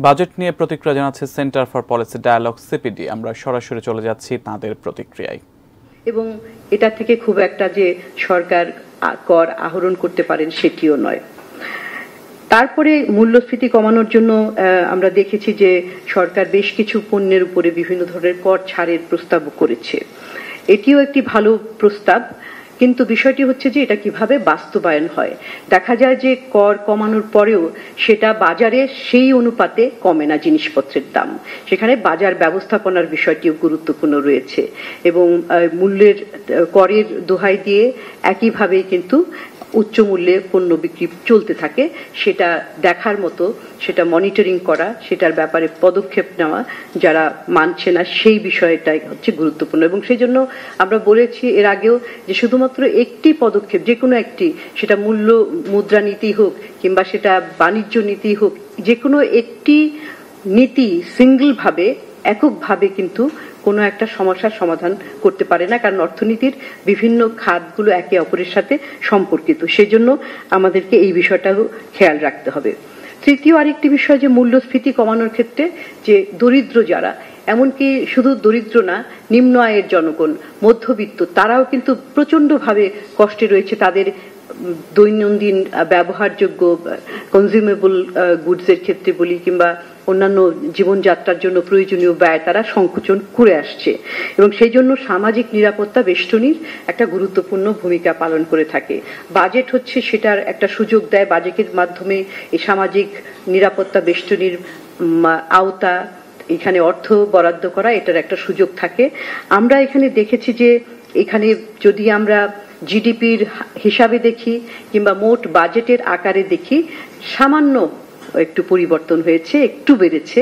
Budget নিয়ে প্রতিক্রিয়া জানাচ্ছে centre for policy dialogue CPD. আমরা সরাসরি চলে যাচ্ছি তাদের প্রতিক্রিয়ায়। এবং এটা থেকে খুব একটা যে সরকার কর আহরণ করতে পারেন সেটিও নয়। তারপরে মূল্যস্ফীতি কমানোর জন্য আমরা দেখেছি যে সরকার বেশ কিছু পণ্যের উপরে বিভিন্ন ধরনের কর ছাড়ের প্রস্তাব করেছে। এটিও একটি ভালো প্রস্তাব, কিন্তু বিষয়টি হচ্ছে যে এটা কিভাবে বাস্তবায়ন হয়। দেখা যায় যে কর কমানোর পরেও সেটা বাজারে সেই অনুপাতে কমে না জিনিসপত্রের দাম। সেখানে বাজার ব্যবস্থাপনার বিষয়টিও গুরুত্বপূর্ণ রয়েছে এবং মূল্যের করের দোহাই দিয়ে একইভাবে কিন্তু উচ্চ মূল্যে পণ্য বিক্রি চলতে থাকে। সেটা দেখার মতো, সেটা মনিটরিং করা, সেটার ব্যাপারে পদক্ষেপ নেওয়া যারা মানছে না সেই বিষয়টাই হচ্ছে গুরুত্বপূর্ণ। এবং সেই জন্য আমরা বলেছি এর আগেও যে শুধুমাত্র একটি পদক্ষেপ, যে কোনো একটি, সেটা মূল্য মুদ্রানীতি হোক কিংবা সেটা বাণিজ্য নীতি হোক, যে কোনো একটি নীতি সিঙ্গল ভাবে এককভাবে কিন্তু কোনো একটা সমস্যার সমাধান করতে পারে না, কারণ অর্থনীতির বিভিন্ন খাতগুলো একে অপরের সাথে সম্পর্কিত। সেজন্য আমাদেরকে এই বিষয়টাও খেয়াল রাখতে হবে। তৃতীয় আরেকটি বিষয় যে মূল্যস্ফীতি কমানোর ক্ষেত্রে যে দরিদ্র যারা, এমনকি শুধু দরিদ্র না, নিম্ন আয়ের জনগণ, মধ্যবিত্ত, তারাও কিন্তু প্রচন্ডভাবে কষ্টে রয়েছে। তাদের দৈনন্দিন ব্যবহারযোগ্য কনজিউমেবল গুডসের ক্ষেত্রে বলি কিংবা অন্যান্য জীবনযাত্রার জন্য প্রয়োজনীয় ব্যয় তারা সংকোচন করে আসছে এবং সেই জন্য সামাজিক নিরাপত্তা বেষ্টনীর একটা গুরুত্বপূর্ণ ভূমিকা পালন করে থাকে। বাজেট হচ্ছে সেটার একটা সুযোগ দেয়। বাজেটের মাধ্যমে এই সামাজিক নিরাপত্তা বেষ্টনীর আওতা, এখানে অর্থ বরাদ্দ করা, এটার একটা সুযোগ থাকে। আমরা এখানে দেখেছি যে এখানে যদি আমরা জিডিপির হিসাবে দেখি কিংবা মোট বাজেটের আকারে দেখি, সামান্য একটু পরিবর্তন হয়েছে, একটু বেড়েছে।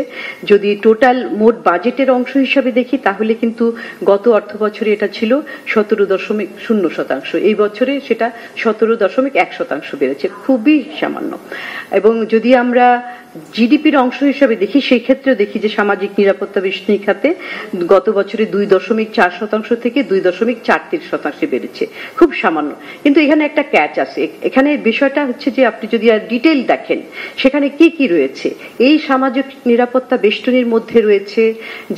যদি টোটাল মোট বাজেটের অংশ হিসাবে দেখি তাহলে কিন্তু গত অর্থ বছরে এটা ছিল 17.0%, এই বছরে সেটা 17.1% বেড়েছে, খুবই সামান্য। এবং যদি আমরা জিডিপির অংশ হিসাবে দেখি সেই ক্ষেত্রে দেখি যে সামাজিক নিরাপত্তা বেষ্টনী খাতে গত বছরে 2.4% থেকে 2.43% বেড়েছে, খুব সামান্য। কিন্তু এখানে একটা ক্যাচ আছে। এখানে বিষয়টা হচ্ছে যে আপনি যদি আর ডিটেইল দেখেন সেখানে কি কি রয়েছে। এই সামাজিক নিরাপত্তা বেষ্টনীর মধ্যে রয়েছে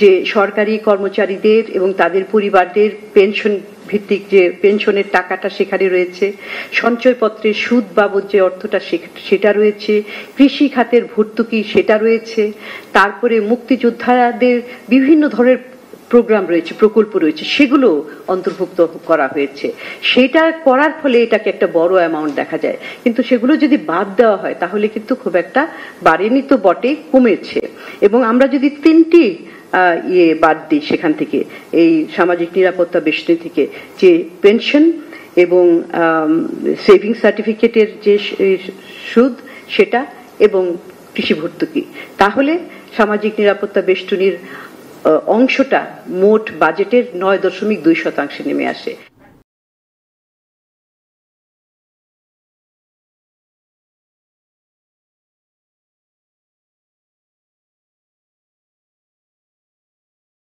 যে সরকারি কর্মচারীদের এবং তাদের পরিবারদের পেনশন ভিত্তিক যে পেনশনের টাকাটা সেখানে রয়েছে, সঞ্চয়পত্রের সুদ বাবদ যে অর্থটা সেটা রয়েছে, কৃষি খাতের ভর্তুকি সেটা রয়েছে, তারপরে মুক্তিযোদ্ধাদের বিভিন্ন ধরনের প্রোগ্রাম রয়েছে, প্রকল্প রয়েছে, সেগুলো অন্তর্ভুক্ত করা হয়েছে। সেটা করার ফলে এটাকে একটা বড় অ্যামাউন্ট দেখা যায়, কিন্তু সেগুলো যদি বাদ দেওয়া হয় তাহলে কিন্তু খুব একটা বাড়েনি তো বটে, কমেছে। এবং আমরা যদি তিনটি বাদ দিই সেখান থেকে, এই সামাজিক নিরাপত্তা বেষ্টনী থেকে, যে পেনশন এবং সেভিং সার্টিফিকেটের যে সুদ সেটা এবং কৃষি ভর্তুকি, তাহলে সামাজিক নিরাপত্তা বেষ্টনীর অংশটা মোট বাজেটের 9.2% নেমে আসে।